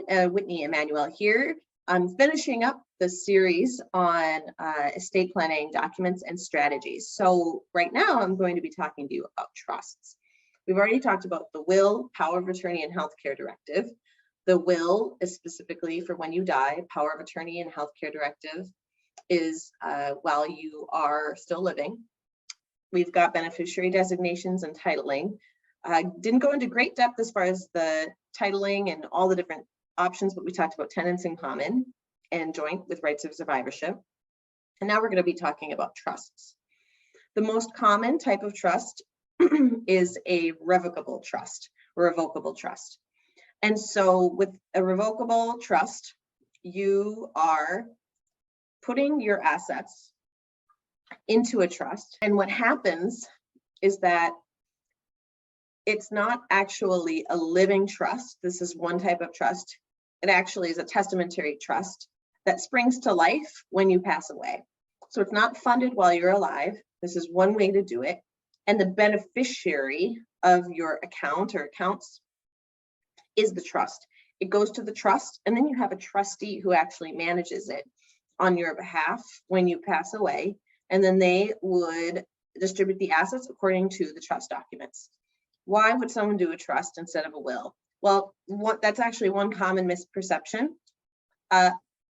Whitney Emmanuel here. I'm finishing up the series on estate planning documents and strategies. So right now I'm going to be talking to you about trusts. We've already talked about the will, power of attorney, and healthcare directive. The will is specifically for when you die. Power of attorney and healthcare directive is while you are still living. We've got beneficiary designations and titling. Didn't go into great depth as far as the titling and all the different options, but we talked about tenants in common and joint with rights of survivorship. And now we're going to be talking about trusts. The most common type of trust is a revocable trust or revocable trust. And so with a revocable trust, you are putting your assets into a trust. And what happens is that it's not actually a living trust. This is one type of trust. It actually is a testamentary trust that springs to life when you pass away. So it's not funded while you're alive. This is one way to do it. And the beneficiary of your account or accounts is the trust. It goes to the trust, and then you have a trustee who actually manages it on your behalf when you pass away. And then they would distribute the assets according to the trust documents. Why would someone do a trust instead of a will? Well, that's actually one common misperception.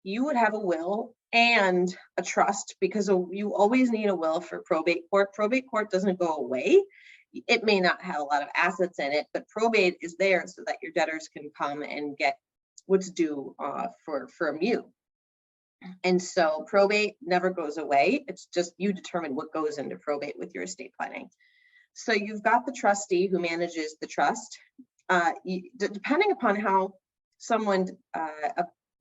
You would have a will and a trust because you always need a will for probate court. Probate court doesn't go away. It may not have a lot of assets in it, but probate is there so that your debtors can come and get what's due from you. And so probate never goes away. It's just you determine what goes into probate with your estate planning. So you've got the trustee who manages the trust. Depending upon how someone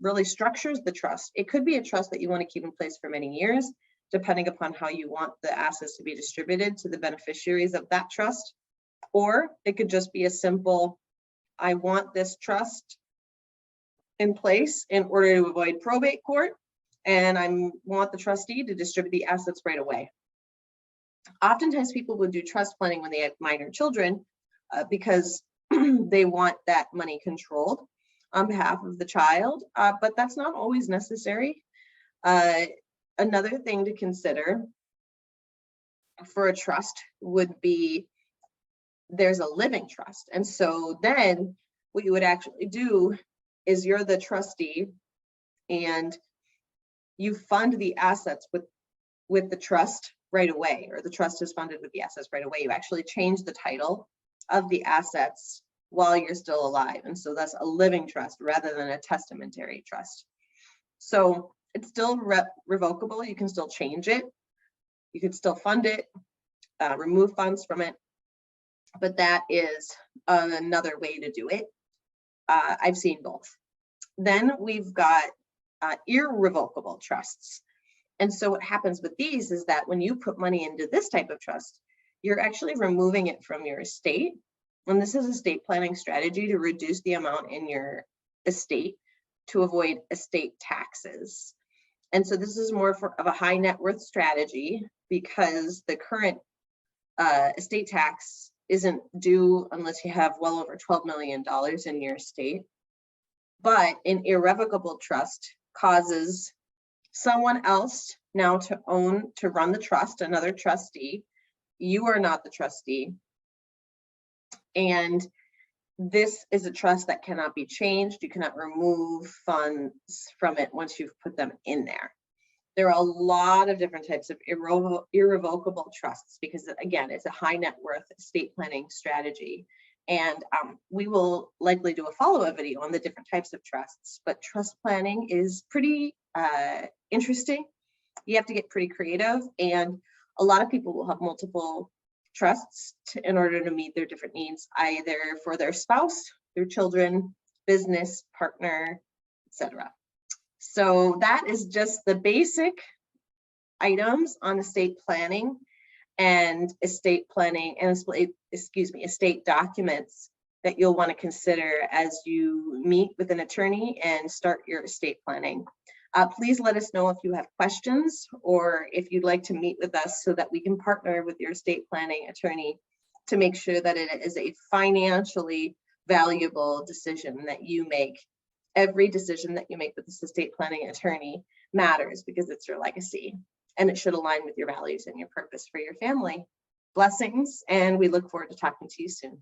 really structures the trust, it could be a trust that you want to keep in place for many years, depending upon how you want the assets to be distributed to the beneficiaries of that trust. Or it could just be a simple, I want this trust in place in order to avoid probate court, and I want the trustee to distribute the assets right away. Oftentimes people would do trust planning when they have minor children because they want that money controlled on behalf of the child, but that's not always necessary. Another thing to consider for a trust would be there's a living trust. And so then what you would actually do is you're the trustee and you fund the assets with the trust right away, or the trust is funded with the assets right away. You actually change the title of the assets while you're still alive. And so that's a living trust rather than a testamentary trust. So it's still revocable. You can still change it. You could still fund it, remove funds from it. But that is another way to do it. I've seen both. Then we've got irrevocable trusts. And so what happens with these is that when you put money into this type of trust, you're actually removing it from your estate. And this is estate planning strategy to reduce the amount in your estate to avoid estate taxes. And so this is more of a high net worth strategy because the current estate tax isn't due unless you have well over $12 million in your estate. But an irrevocable trust causes someone else now to run the trust, another trustee. You are not the trustee. And this is a trust that cannot be changed. You cannot remove funds from it once you've put them in there. There are a lot of different types of irrevocable trusts because, again, it's a high net worth estate planning strategy. And we will likely do a follow-up video on the different types of trusts, but trust planning is pretty interesting. You have to get pretty creative, and a lot of people will have multiple trusts in order to meet their different needs, either for their spouse, their children, business, partner, etc. So that is just the basic items on estate planning and estate documents that you'll want to consider as you meet with an attorney and start your estate planning. Please let us know if you have questions or if you'd like to meet with us so that we can partner with your estate planning attorney to make sure that it is a financially valuable decision that you make every decision that you make with this estate planning attorney matters because it's your legacy and it should align with your values and your purpose for your family. Blessings, and we look forward to talking to you soon.